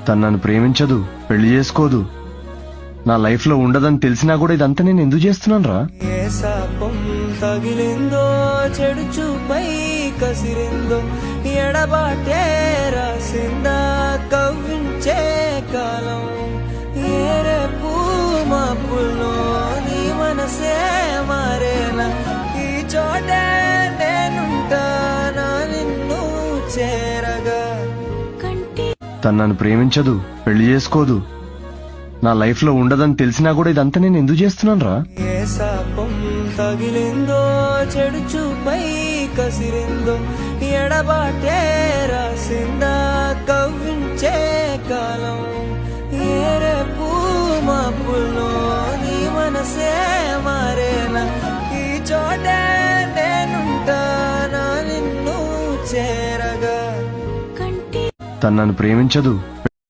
తను నన్ను ప్రేమించదు, పెళ్లి చేసుకోదు, నా లైఫ్ లో ఉండదని తెలిసినా కూడా ఇదంతా నేను ఎందుకు చేస్తున్నాను రా? ఏ శాపం తగిలిందో, చెడు చూపై కసిరిందో, ఎడబాటే రాసిందా కవ్వించే కాలం. ఏ రేపు మాపుల్లో నీ మనసే మారేనా, ఈ చోటే నేనుంటానా నిన్ను చేరగా. తను నన్ను ప్రేమించదు, పెళ్లి చేసుకోదు, నా లైఫ్ లో ఉండదని తెలిసినా కూడా ఇదంతా నేను ఎందుకు చేస్తున్నాను రా? ఏ శాపం తగిలిందో, చెడు చూపై కసిరిందో, ఎడబాటే రాసిందా కవ్వించే కాలం. ఏ రేపు మాపుల్లో నీ మనసే మారేనా, ఈ చోటే నేనుంటానా నిన్ను చేరగా. తను నన్ను ప్రేమించదు,